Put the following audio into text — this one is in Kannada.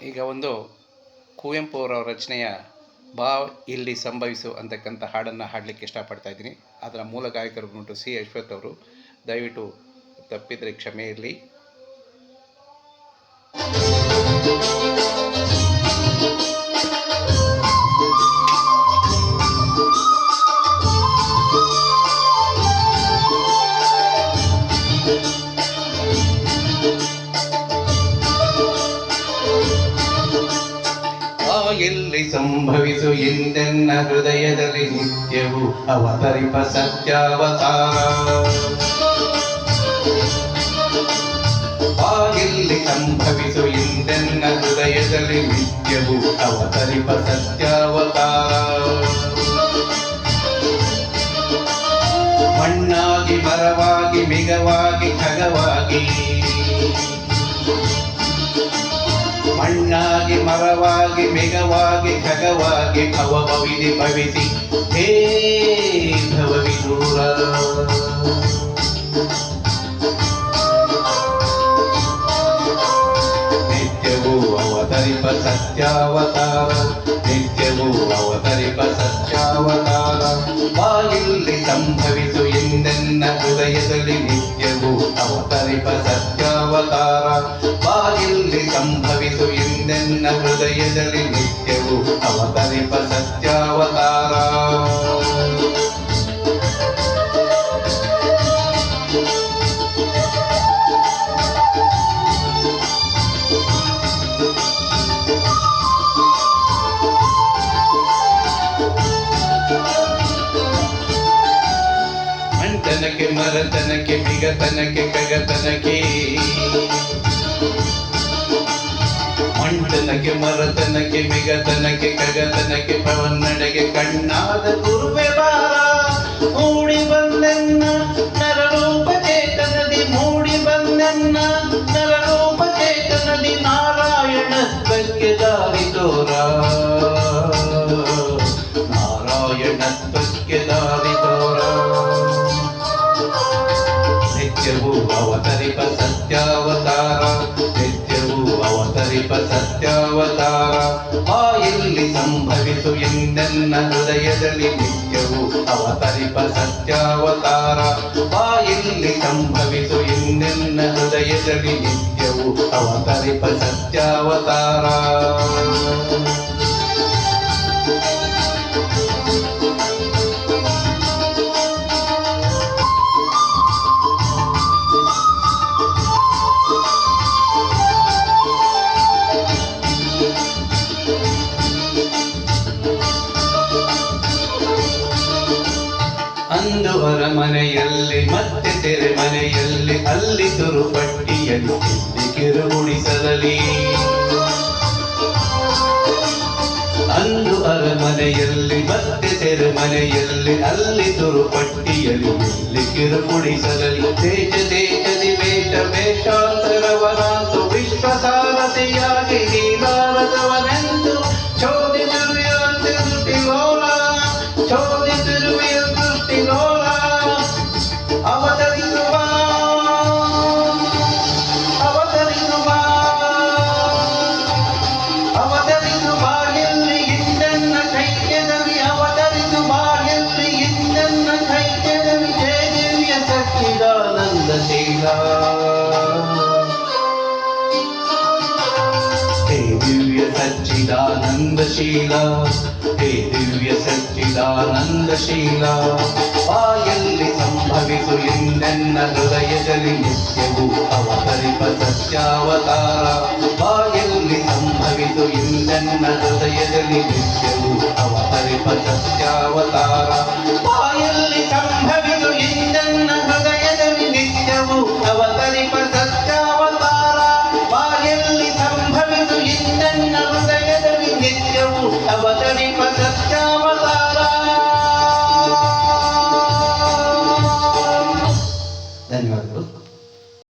ಈಗ ಒಂದು ಕುವೆಂಪು ಅವರ ರಚನೆಯ ಬಾ ಇಲ್ಲಿ ಸಂಭವಿಸು ಅಂತಕ್ಕಂಥ ಹಾಡನ್ನು ಹಾಡಲಿಕ್ಕೆ ಇಷ್ಟಪಡ್ತಾ ಇದ್ದೀನಿ. ಅದರ ಮೂಲ ಗಾಯಕರು ಬಂದು ಸಿ ಅಶ್ವಥ್ ಅವರು. ದಯವಿಟ್ಟು ತಪ್ಪಿದರೆ ಕ್ಷಮೆ ಇರಲಿ. ಎಲ್ಲಿ ಸಂಭವಿಸು ಎಂದೆನ್ನ ಹೃದಯದಲ್ಲಿ ನಿತ್ಯವೂ ಅವತರಿಪ ಸತ್ಯಾವತಾರ. ಎಲ್ಲಿ ಸಂಭವಿಸು ಎಂದೆನ್ನ ಹೃದಯದಲ್ಲಿ ನಿತ್ಯವೂ ಅವತರಿಪ ಸತ್ಯಾವತಾರ. ಮಣ್ಣಾಗಿ ಮರವಾಗಿ ಮಿಗವಾಗಿ ಖಗವಾಗಿ, ಮಣ್ಣಾಗಿ ಮರವಾಗಿ ಮಿಗವಾಗಿ ಖಗವಾಗಿ ಭವವಿಧಿ ಭವಿಸಿ ಹೇ ಭವವಿದೂರ. ನಿತ್ಯವೂ ಅವತರಿಪ ಸತ್ಯಾವತಾರ, ನಿತ್ಯವೂ ಅವತರಿಪ ಸತ್ಯಾವತಾರ. ಬಾಯಲ್ಲಿ ಸಂಭವಿಸು ಎಂದೆನ್ನ ಹೃದಯದಲ್ಲಿ ನಿತ್ಯವೂ ಅವತರಿಪ ಸತ್ಯಾವತಾರ. ಬಾಯಲ್ಲಿ ಸಂಭವಿಸು ಎಂದೆನ್ನ ಹೃದಯದಲ್ಲಿ ನಿತ್ಯವೂ ಅವತರಿಪ ಸತ್ಯಾವತಾರ. ಮಂಟನಕ್ಕೆ ಮರತನಕ್ಕೆ ಮಿಗತನಕ್ಕೆ ಖಗತನಕ್ಕೆ, ಮಂಟನಕ್ಕೆ ಮರತನಕ್ಕೆ ಮಿಗತನಕ್ಕೆ ಖಗತನಕ್ಕೆ ಪವನ್ನಡೆಗೆ ಕಣ್ಣಾದ ಗುರುವೆ ಬಾರ. ಮೂಡಿ ಬಂದೆನ್ನ ನರರೂಪ ಚೇತನದಿ, ಮೂಡಿ ಬಂದೆನ್ನ ನರರೂಪ ಚೇತನದಿ. ನಾರಾಯಣತ್ವಕ್ಕೆ ದಾರಿ ತೋರ, ನಾರಾಯಣತ್ವಕ್ಕೆ ದಾರಿ ತೋರ. ನಿತ್ಯವೂ ಅವತರಿಪ ಸತ್ಯಾವತಾರ, ನಿತ್ಯವೂ ಅವತರಿಪ ಸತ್ಯಾವತಾರ. ಬಾಯಲ್ಲಿ ಸಂಭವಿಸು ಎಂದೆನ್ನ ಹೃದಯದಲ್ಲಿ ನಿತ್ಯವೂ ಅವತರಿಪ ಸತ್ಯಾವತಾರ. ಬಾಯಲ್ಲಿ ಸಂಭವಿಸು ಎಂದೆನ್ನ ಹೃದಯದಲ್ಲಿ ನಿತ್ಯವೂ ಅವತರಿಪ ಸತ್ಯಾವತಾರ. ಅಂದು ಅರಮನೆಯಲ್ಲಿ ಮತ್ತೆ ಸೆರೆಮನೆಯಲ್ಲಿ, ಅಲ್ಲಿ ತುರುಪಟ್ಟಿಯಲ್ಲಿ ಇಲ್ಲಿ ಕಿರುಗುಣಿಸಲಿ. ಅಂದು ಅರಮನೆಯಲ್ಲಿ ಮತ್ತೆ ಸೆರೆಮನೆಯಲ್ಲಿ, ಅಲ್ಲಿ ತುರುಪಟ್ಟಿಯಲ್ಲಿ ಇಲ್ಲಿ ಕಿರುಗುಣಿಸಲಿ. ದೇಶ ದೇಶದಿ ವೇಷ ವೇಷಾಂತರವನಾಂತು ವಿಶ್ವಸಾರಥಿಯಾಗಿ ನೀಲಾರದವನೆಂದು ಚೋದಿಸಿರುವಂತೆ ದುಟಿಲೋಲ, ಚೋದಿಸಿರುವಂತೆ ದುಟಿಲೋಲ. ಅವತರಿಸುವ ಅವತರಿಸುವ ಅವತರಿಸುವ ಎಲ್ಲಿ ಇಂದೆನ್ನ ಚೈತ್ಯದಲ್ಲಿ, ಅವತರಿಸುವ ಎಲ್ಲಿ ಇಂದೆನ್ನ ಚೈತ್ಯದಲ್ಲಿ. ಜಯ ದಿವ್ಯ ಸಚ್ಚಿದಾನಂದ ಶೀಲ, ಹೇ ದಿವ್ಯ ಸಚ್ಚಿದಾನಂದ ಶೀಲ, ಹೇ ದಿವ್ಯ ಸಚ್ಚಿದಾನಂದ ಶೀಲ. ಬಾಯಲ್ಲಿ ಸಂಭವಿಸು ಎಂದೆನ್ನ ಹೃದಯದಲ್ಲಿ ನಿತ್ಯವೂ ಅವತರಿಪ ಸತ್ಯಾವತಾರ. ಬಾಯಲ್ಲಿ ಸಂಭವಿಸು ಎಂದೆನ್ನ ಹೃದಯದಲ್ಲಿ ನಿತ್ಯವೂ ಅವತರಿಪ ಸತ್ಯಾವತಾರ.